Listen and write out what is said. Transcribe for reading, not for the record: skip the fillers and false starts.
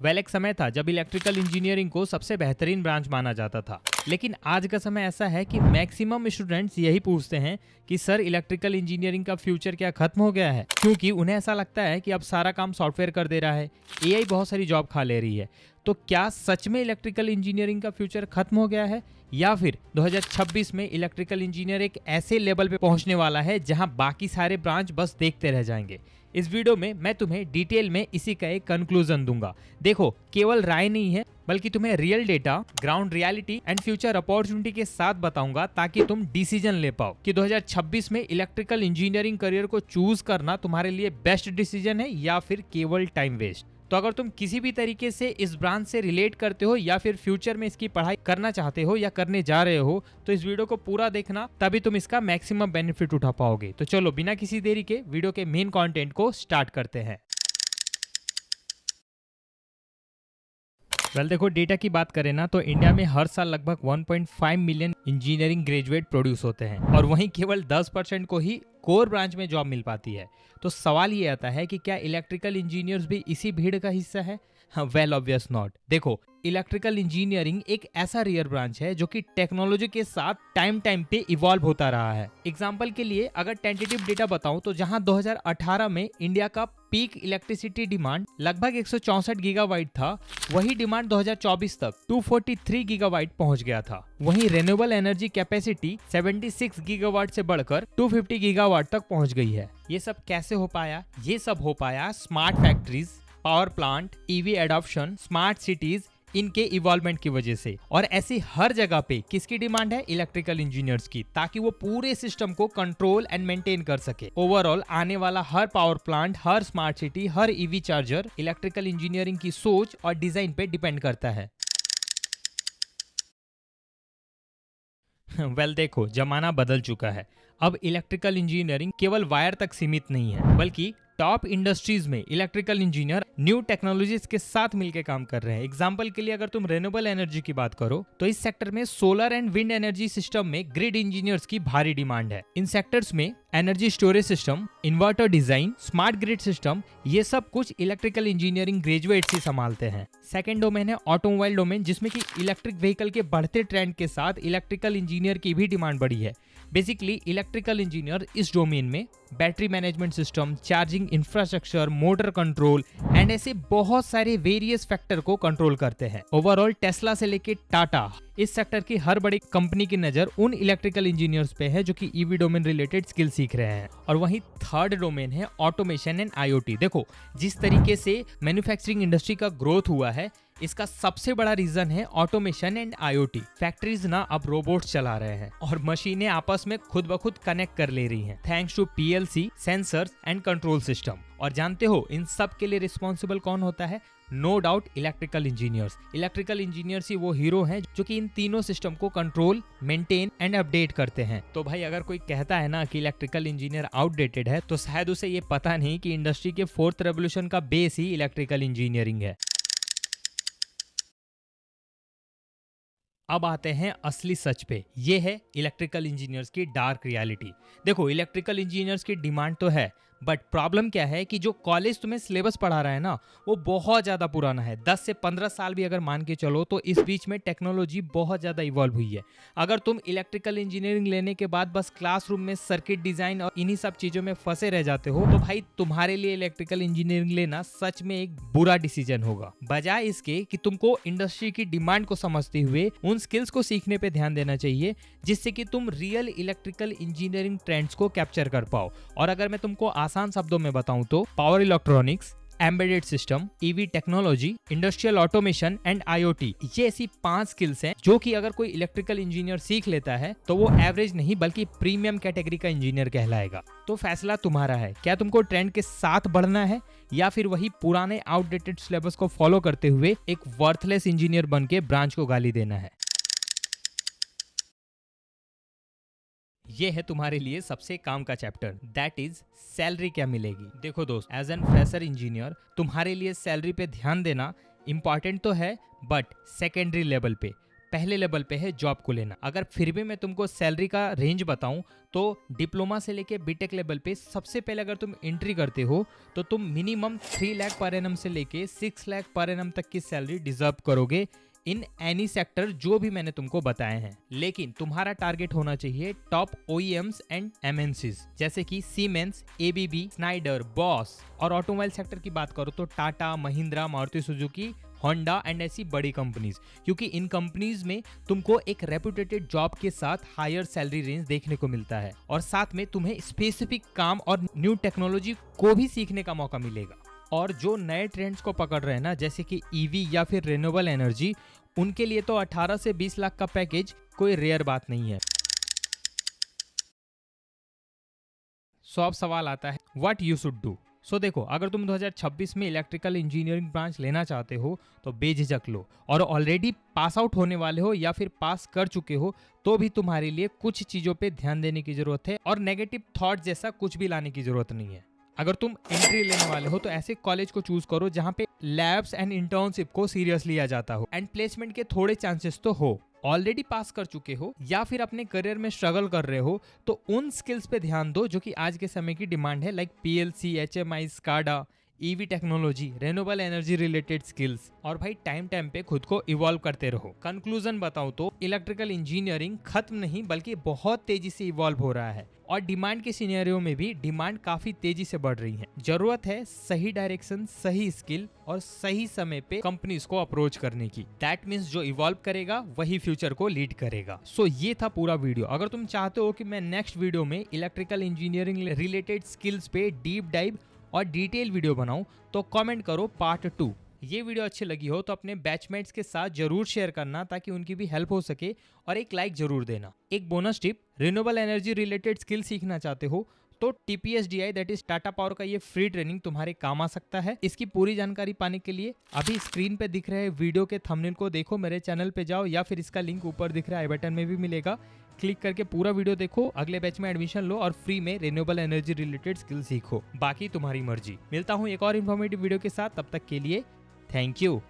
एक समय था जब इलेक्ट्रिकल इंजीनियरिंग को सबसे बेहतरीन ब्रांच माना जाता था, लेकिन आज का समय ऐसा है कि मैक्सिमम स्टूडेंट्स यही पूछते हैं कि सर इलेक्ट्रिकल इंजीनियरिंग का फ्यूचर क्या खत्म हो गया है, क्योंकि उन्हें ऐसा लगता है कि अब सारा काम सॉफ्टवेयर कर दे रहा है, एआई बहुत सारी जॉब खा ले रही है। तो क्या सच में इलेक्ट्रिकल इंजीनियरिंग का फ्यूचर खत्म हो गया है, या फिर 2026 में इलेक्ट्रिकल इंजीनियर एक ऐसे लेवल पे पहुंचने वाला है जहां बाकी सारे ब्रांच बस देखते रह जाएंगे? इस वीडियो में मैं तुम्हें डिटेल में इसी का एक कंक्लूजन दूंगा। देखो, केवल राय नहीं है, बल्कि तुम्हें real data, ground reality and future opportunity के साथ बताऊंगा, ताकि तुम डिसीजन ले पाओ कि 2026 में इलेक्ट्रिकल इंजीनियरिंग करियर को चूज करना तुम्हारे लिए बेस्ट डिसीजन है या फिर केवल टाइम वेस्ट। तो अगर तुम किसी भी तरीके से इस ब्रांच से रिलेट करते हो या फिर फ्यूचर में इसकी पढ़ाई करना चाहते हो या करने जा रहे हो, तो इस वीडियो को पूरा देखना, तभी तुम इसका मैक्सिमम बेनिफिट उठा पाओगे। तो चलो बिना किसी देरी के वीडियो के मेन कंटेंट को स्टार्ट करते हैं। देखो, डेटा की बात करें ना, तो इंडिया में हर साल लगभग 1.5 मिलियन इंजीनियरिंग ग्रेजुएट प्रोड्यूस होते हैं, और वहीं केवल 10% को ही कोर ब्रांच में जॉब मिल पाती है। तो सवाल ये आता है कि क्या इलेक्ट्रिकल इंजीनियर्स भी इसी भीड़ का हिस्सा है? Well, obvious not. देखो, इलेक्ट्रिकल इंजीनियरिंग एक ऐसा रियर ब्रांच है जो कि टेक्नोलॉजी के साथ टाइम पे इवॉल्व होता रहा है। एग्जांपल के लिए अगर टेंटेटिव डेटा बताऊं, तो जहां 2018 में इंडिया का पीक इलेक्ट्रिसिटी डिमांड लगभग 164 गीगावाट था, वही डिमांड 2024 तक 243 गीगावाट पहुंच गया था। वहीं रिन्यूएबल एनर्जी कैपेसिटी 76 गीगावाट से बढ़कर 250 गीगावाट तक पहुंच गई है। ये सब कैसे हो पाया? ये सब हो पाया smart factories, power plant, EV adoption, smart cities, इनके इवॉल्वमेंट की वजह से। और ऐसी हर जगह पे किसकी डिमांड है? इलेक्ट्रिकल इंजीनियर्स की, ताकि वो पूरे सिस्टम को कंट्रोल एंड मेंटेन कर सके। ओवरऑल आने वाला हर पावर प्लांट, हर स्मार्ट सिटी, हर ईवी चार्जर इलेक्ट्रिकल इंजीनियरिंग की सोच और डिजाइन पे डिपेंड करता है। देखो, जमाना बदल चुका है। अब इलेक्ट्रिकल इंजीनियरिंग केवल वायर तक सीमित नहीं है, बल्कि टॉप इंडस्ट्रीज में इलेक्ट्रिकल इंजीनियर न्यू टेक्नोलॉजीज के साथ मिलकर काम कर रहे हैं। एग्जांपल के लिए अगर तुम रिन्यूएबल एनर्जी की बात करो, तो इस सेक्टर में solar and wind energy system में ग्रिड इंजीनियर्स की भारी डिमांड है। इन सेक्टर्स में energy storage system, inverter design, smart grid system, ये सब कुछ इलेक्ट्रिकल इंजीनियरिंग ग्रेजुएट्स ही संभालते हैं। सेकेंड डोमेन है ऑटोमोबाइल डोमेन, जिसमें कि इलेक्ट्रिक व्हीकल के बढ़ते ट्रेंड के साथ इलेक्ट्रिकल इंजीनियर की भी डिमांड बढ़ी है। बेसिकली इलेक्ट्रिकल इंजीनियर इस डोमेन में battery management system, charging infrastructure, motor control and ऐसे बहुत सारे वेरियस फैक्टर को कंट्रोल करते हैं। ओवरऑल टेस्ला से लेके टाटा, इस सेक्टर की हर बड़ी कंपनी की नजर उन इलेक्ट्रिकल इंजीनियर्स पे है जो कि ईवी डोमेन रिलेटेड स्किल सीख रहे हैं। और वहीं थर्ड डोमेन है ऑटोमेशन एंड आईओटी। देखो, जिस तरीके से मैन्युफैक्चरिंग इंडस्ट्री का ग्रोथ हुआ है, इसका सबसे बड़ा रीजन है ऑटोमेशन एंड आईओटी। फैक्ट्रीज ना अब रोबोट्स चला रहे हैं और मशीनें आपस में खुद ब खुद कनेक्ट कर ले रही हैं, thanks to PLC, sensors and control system. और जानते हो इन सब के लिए रिस्पॉन्सिबल कौन होता है? No doubt electrical engineers. Electrical engineers ही वो हीरो हैं जो कि इन तीनों सिस्टम को कंट्रोल, मेंटेन एंड अपडेट करते हैं। तो भाई, अगर कोई कहता है ना कि इलेक्ट्रिकल इंजीनियर आउटडेटेड है, तो शायद उसे ये पता नहीं कि इंडस्ट्री के फोर्थ रेवोल्यूशन का बेस ही इलेक्ट्रिकल इंजीनियरिंग है। अब आते हैं असली सच पे। ये है इलेक्ट्रिकल इंजीनियर्स की डार्क रियलिटी। देखो, इलेक्ट्रिकल इंजीनियर्स की डिमांड तो है, बट प्रॉब्लम क्या है कि जो कॉलेज तुम्हें सिलेबस पढ़ा रहा है ना, वो बहुत ज़्यादा पुराना है। 10 से 15 साल भी अगर मान के चलो, तो इस बीच में टेक्नोलॉजी बहुत ज़्यादा इवॉल्व हुई है। अगर तुम इलेक्ट्रिकल इंजीनियरिंग लेने के बाद बस क्लासरूम में सर्किट डिज़ाइन और इन्हीं सब चीज़ों में फंसे रह जाते हो, तो भाई तुम्हारे लिए इलेक्ट्रिकल इंजीनियरिंग लेना सच में एक बुरा डिसीजन होगा। बजाय इसके कि तुमको इंडस्ट्री की डिमांड को समझते हुए उन स्किल्स को सीखने पे ध्यान देना चाहिए, जिससे कि तुम रियल इलेक्ट्रिकल इंजीनियरिंग ट्रेंड्स को कैप्चर कर पाओ। और अगर मैं तुमको आसान शब्दों में बताऊं, तो power electronics, embedded system, EV technology, industrial automation and IoT, ये ऐसी 5 स्किल्स हैं जो कि अगर कोई इलेक्ट्रिकल इंजीनियर सीख लेता है, तो वो एवरेज नहीं बल्कि प्रीमियम कैटेगरी का इंजीनियर कहलाएगा। तो फैसला तुम्हारा है, क्या तुमको ट्रेंड के साथ बढ़ना है या फिर वही पुराने आउटडेटेड सिलेबस को फॉलो करते हुए एक वर्थलेस इंजीनियर बन के ब्रांच को गाली देना है। ये है तुम्हारे लिए सबसे काम का चैप्टर, दैट इज सैलरी क्या मिलेगी। देखो दोस्त, एज एन फ्रेशर इंजीनियर तुम्हारे लिए सैलरी पे ध्यान देना इंपॉर्टेंट तो है, बट सेकेंडरी लेवल पे। पहले लेवल पे है जॉब को लेना। अगर फिर भी मैं तुमको सैलरी का रेंज बताऊं तो डिप्लोमा से लेके बीटेक लेवल पे सबसे पहले अगर तुम एंट्री करते हो तो तुम मिनिमम 3 लाख पर एनम से लेके 6 लाख पर एनम तक की सैलरी डिजर्व करोगे इन एनी सेक्टर जो भी मैंने तुमको बताए हैं। लेकिन तुम्हारा टारगेट होना चाहिए टॉप OEMs एंड MNCs जैसे कि सीमेंस, ABB, स्नाइडर, बॉस। और ऑटोमोबाइल सेक्टर की बात करो तो Tata, Mahindra, Maruti Suzuki, Honda and ऐसी बड़ी कंपनीज, क्योंकि इन कंपनीज में तुमको एक रेपुटेटेड जॉब के साथ हायर सैलरी रेंज देखने को मिलता है और साथ में तुम्हें स्पेसिफिक काम और न्यू टेक्नोलॉजी को भी सीखने का मौका मिलेगा। और जो नए ट्रेंड्स को पकड़ रहे हैं ना, जैसे कि EV या फिर रिन्यूएबल एनर्जी, उनके लिए तो 18 से 20 लाख का पैकेज कोई रेयर बात नहीं है। सो अब सवाल आता है व्हाट यू शुड डू। सो देखो, अगर तुम 2026 में इलेक्ट्रिकल इंजीनियरिंग ब्रांच लेना चाहते हो तो बेझिझक लो, और ऑलरेडी पास आउट होने वाले हो या फिर पास कर चुके हो तो भी तुम्हारे लिए कुछ चीजों पे ध्यान देने की जरूरत है और नेगेटिव थॉट जैसा कुछ भी लाने की जरूरत नहीं है। अगर तुम एंट्री लेने वाले हो तो ऐसे कॉलेज को चूज करो जहां पे लैब्स एंड इंटर्नशिप को सीरियस लिया जाता हो एंड प्लेसमेंट के थोड़े चांसेस तो हो। ऑलरेडी पास कर चुके हो या फिर अपने करियर में स्ट्रगल कर रहे हो तो उन स्किल्स पे ध्यान दो जो कि आज के समय की डिमांड है, like PLC, HMI, SCADA, EV technology, renewable energy related skills. और भाई टाइम पे खुद को इवॉल्व करते रहो। कंक्लूजन बताऊं तो इलेक्ट्रिकल इंजीनियरिंग खत्म नहीं बल्कि बहुत तेजी से इवॉल्व हो रहा है और डिमांड के सिनेरियो में भी डिमांड काफी तेजी से बढ़ रही है। जरूरत है सही डायरेक्शन, सही स्किल और सही समय पे कंपनीज को अप्रोच करने की। दैट मीन्स जो इवॉल्व करेगा वही फ्यूचर को लीड करेगा। सो ये था पूरा वीडियो। अगर तुम चाहते हो कि मैं नेक्स्ट वीडियो में इलेक्ट्रिकल इंजीनियरिंग रिलेटेड स्किल्स पे डीप डाइव और डिटेल वीडियो बनाऊं तो कमेंट करो पार्ट 2। ये वीडियो अच्छी लगी हो तो अपने बैचमेट्स के साथ जरूर शेयर करना ताकि उनकी भी हेल्प हो सके, और एक लाइक जरूर देना। एक bonus tip, renewable energy related skill सीखना चाहते हो तो TPSDI that is Tata power का ये फ्री ट्रेनिंग तुम्हारे काम आ सकता है। इसकी पूरी जानकारी पाने के लिए अभी स्क्रीन पे दिख रहे वीडियो के थंबनेल को देखो, मेरे चैनल पे जाओ या फिर इसका लिंक ऊपर दिख रहा है आई बटन में भी मिलेगा, क्लिक करके पूरा वीडियो देखो, अगले बैच में एडमिशन लो और फ्री में रिन्यूएबल एनर्जी रिलेटेड स्किल सीखो। बाकी तुम्हारी मर्जी। मिलता हूँ एक और इन्फॉर्मेटिव वीडियो के साथ, तब तक के लिए थैंक यू।